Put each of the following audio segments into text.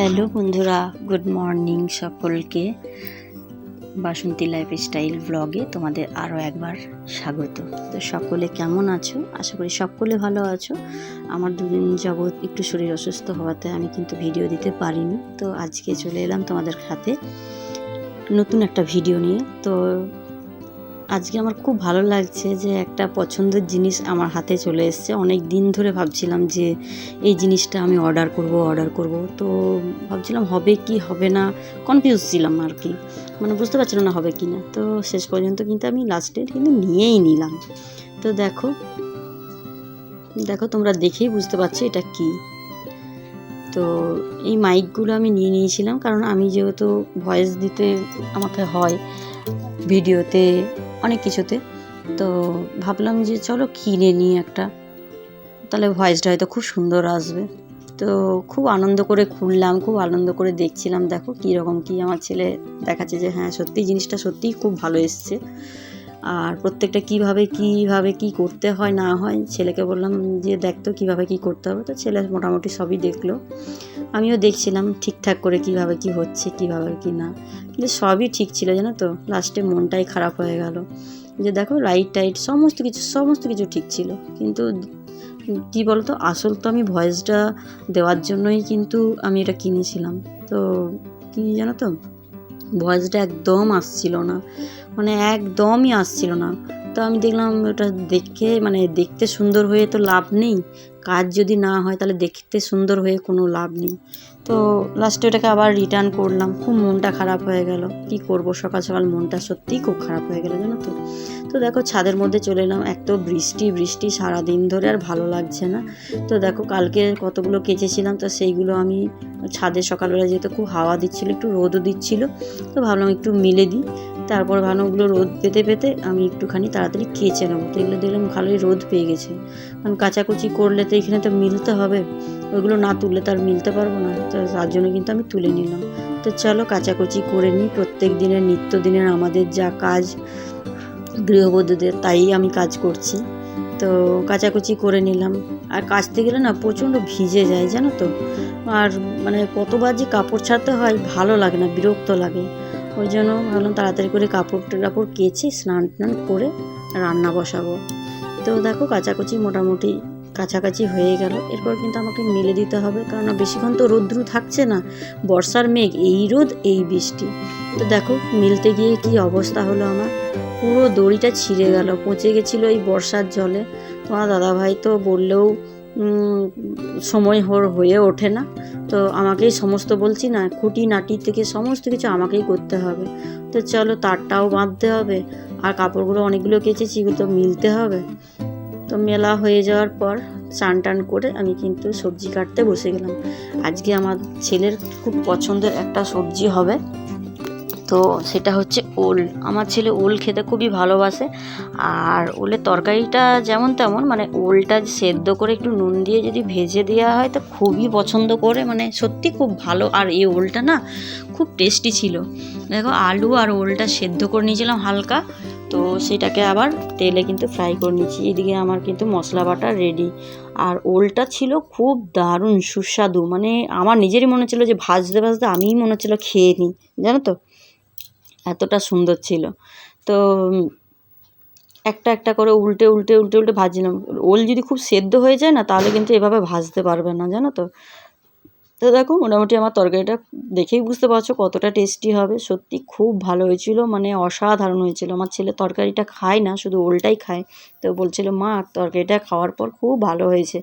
Hello বন্ধুরা, good morning সকলকে। বাসন্তী lifestyle ব্লগে তোমাদের আরও একবার স্বাগত। তো সকলে কেমন আছো? আশা করি সকলে ভালো আছো। আমার দুদিন যাবৎ একটু শরীর অসুস্থ হওয়াতে আমি কিন্তু ভিডিও দিতে পারিনি। তো আজকে চলে এলাম তোমাদের সাথে নতুন একটা ভিডিও নিয়ে। তো আজকে আমার খুব ভালো লাগছে যে একটা পছন্দের জিনিস আমার হাতে চলে এসছে। অনেক দিন ধরে ভাবছিলাম যে এই জিনিসটা আমি অর্ডার করব। তো ভাবছিলাম হবে কি হবে না, কনফিউজ ছিলাম আর কি, মানে বুঝতে পারছিলাম না হবে কি না। তো শেষ পর্যন্ত কিন্তু আমি লাস্টে কিন্তু নিয়েই নিলাম। তো দেখো তোমরা দেখেই বুঝতে পারছো এটা কি। তো এই মাইকগুলো আমি নিয়ে নিয়েছিলাম, কারণ আমি যেহেতু ভয়েস দিতে আমাকে হয় ভিডিওতে, অনেক কিছুতে, তো ভাবলাম যে চলো কিনে নিই একটা, তাহলে ভয়েসটা হয়তো খুব সুন্দর আসবে। তো খুব আনন্দ করে খুললাম, খুব আনন্দ করে দেখছিলাম। দেখো কীরকম কী আমার ছেলে দেখাচ্ছে যে হ্যাঁ সত্যি জিনিসটা সত্যিই খুব ভালো এসছে। আর প্রত্যেকটা কীভাবে কি করতে হয় না হয় ছেলেকে বললাম যে দেখতো কীভাবে কি করতে হবে। তো ছেলে মোটামুটি সবই দেখলো, আমিও দেখছিলাম ঠিকঠাক করে কিভাবে কি হচ্ছে, কিভাবে কি না। কিন্তু সবই ঠিক ছিল, জানো তো। লাস্টে মনটাই খারাপ হয়ে গেল যে দেখো লাইট টাইট সমস্ত কিছু ঠিক ছিল, কিন্তু কি বলতো, আসল তো আমি ভয়েসটা দেওয়ার জন্যই কিন্তু আমি এটা কিনেছিলাম। তো কি জানো তো, ভয়েসটা একদম আসছিল না, মানে একদমই আসছিল না। তো আমি দেখলাম ওটা দেখে, মানে দেখতে সুন্দর হয়ে তো লাভ নেই, কাজ যদি না হয় তাহলে দেখতে সুন্দর হয়ে কোনো লাভ নেই। তো লাস্টে ওটাকে আবার রিটার্ন করলাম। খুব মনটা খারাপ হয়ে গেল, কি করব, সকাল সকাল মনটা সত্যিই খুব খারাপ হয়ে গেল, জানো তো। তো দেখো ছাদের মধ্যে চলে এলাম, এক তো বৃষ্টি সারাদিন ধরে, আর ভালো লাগছে না। তো দেখো কালকে কতগুলো কেচেছিলাম, তো সেইগুলো আমি ছাদে সকালবেলা যেহেতু খুব হাওয়া দিচ্ছিলো, একটু রোদও দিচ্ছিলো, তো ভাবলাম একটু মিলে দিই। তারপর ভাবলাম ওগুলো রোদ পেতে আমি একটুখানি তাড়াতাড়ি কেচে নেবো। তো এগুলো দেখলাম ভালোই রোদ পেয়ে গেছে, কারণ কাচাকুচি করলে তো এখানে তো মিলতে হবে, ওইগুলো না তুললে তো আর মিলতে পারবো না। তো তার জন্য কিন্তু আমি তুলে নিলাম। তো চলো কাচাকুচি করে নিই, প্রত্যেক দিনের নিত্যদিনের আমাদের যা কাজ গৃহবধূদের, তাই আমি কাজ করছি। তো কাচাকুচি করে নিলাম। আর কাচতে গেলে না প্রচণ্ড ভিজে যায়, জানো তো। আর মানে কতবার যে কাপড় ছাড়তে হয়, ভালো লাগে না, বিরক্ত লাগে। ওই জন্য ভাবলাম তাড়াতাড়ি করে কাপড় কেচে স্নান টান করে রান্না বসাবো। তো দেখো কাচাকুচি মোটামুটি কাছাকাছি হয়ে গেল। এরপর কিন্তু আমাকে মেলে দিতে হবে, কারণ বেশিক্ষণ তো রোদ্রু থাকছে না, বর্ষার মেঘ, এই রোদ এই বৃষ্টি। তো দেখো মিলতে গিয়ে কি অবস্থা হলো আমার, পুরো দড়িটা ছিঁড়ে গেল, পচে গেছিলো এই বর্ষার জলে। তোমার দাদাভাই তো বললেও সময় হয়ে ওঠে না, তো আমাকেই সমস্ত, বলছি না, খুঁটিনাটি থেকে সমস্ত কিছু আমাকেই করতে হবে। তো চলো তারটাও বাঁধতে হবে, আর কাপড়গুলো অনেকগুলো কেচেছি, এগুলো তো মিলতে হবে। তো মেলা হয়ে যাওয়ার পর চান টান করে আমি কিন্তু সবজি কাটতে বসে গেলাম। আজকে আমার ছেলের খুব পছন্দের একটা সবজি হবে, তো সেটা হচ্ছে ওল। আমার ছেলে ওল খেতে খুবই ভালোবাসে, আর ওলের তরকারিটা যেমন তেমন, মানে ওলটা সেদ্ধ করে একটু নুন দিয়ে যদি ভেজে দেওয়া হয় তো খুবই পছন্দ করে, মানে সত্যি খুব ভালো। আর এই ওলটা না খুব টেস্টি ছিল। দেখো আলু আর ওলটা সেদ্ধ করে নিয়েছিলাম হালকা, তো সেটাকে আবার তেলে কিন্তু ফ্রাই করে নিচ্ছি। এদিকে আমার কিন্তু মশলা বাটা রেডি। আর ওলটা ছিল খুব দারুণ সুস্বাদু, মানে আমার নিজেরই মনে হচ্ছিলো যে ভাজতে ভাজতে আমিই মনে হচ্ছিলো খেয়ে নিই, জানো তো, এতটা সুন্দর ছিল। তো একটা করে উল্টে ভাজছিলাম। ওল যদি খুব সেদ্ধ হয়ে যায় না, তাহলে কিন্তু এভাবে ভাজতে পারবে না, জানো তো। তো দেখো মোটামুটি আমার তরকারিটা দেখেই বুঝতে পারছো কতটা টেস্টি হবে। সত্যি খুব ভালো হয়েছিল, মানে অসাধারণ হয়েছিল। আমার ছেলে তরকারিটা খায় না, শুধু ওলটাই খায়। তো বলছিল মা তরকারিটা খাওয়ার পর খুব ভালো হয়েছে।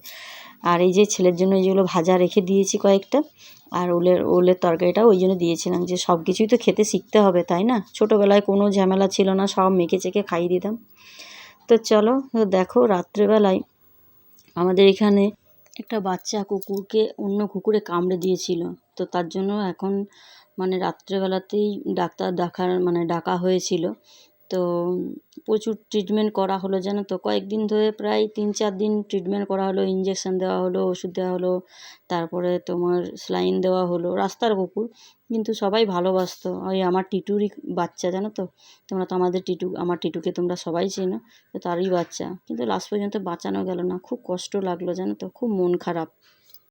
আর এই যে ছেলের জন্য যেগুলো ভাজা রেখে দিয়েছি কয়েকটা, আর ওলের তরকারিটা ওই জন্য দিয়েছিলাম যে সব কিছুই তো খেতে শিখতে হবে, তাই না। ছোটোবেলায় কোনো ঝামেলা ছিল না, সব মেখে চেখে খাইয়ে দিতাম। তো চলো দেখো রাত্রেবেলায় আমাদের এখানে একটা বাচ্চা কুকুরকে অন্য কুকুরে কামড়ে দিয়েছিল। তো তার জন্য এখন মানে রাত্রেবেলাতেই ডাকা হয়েছিল। তো প্রচুর ট্রিটমেন্ট করা হলো, জানো তো। কয়েকদিন ধরে প্রায় 3-4 দিন ট্রিটমেন্ট করা হলো, ইঞ্জেকশন দেওয়া হলো, ওষুধ দেওয়া হলো, তারপরে তোমার স্যালাইন দেওয়া হলো। রাস্তার কুকুর, কিন্তু সবাই ভালোবাসতো। ওই আমার টিটুরই বাচ্চা, জানো তো। তোমরা তো আমার টিটুকে তোমরা সবাই চেনো, তো তারই বাচ্চা। কিন্তু লাস্ট পর্যন্ত বাঁচানো গেল না, খুব কষ্ট লাগলো, জানো তো, খুব মন খারাপ।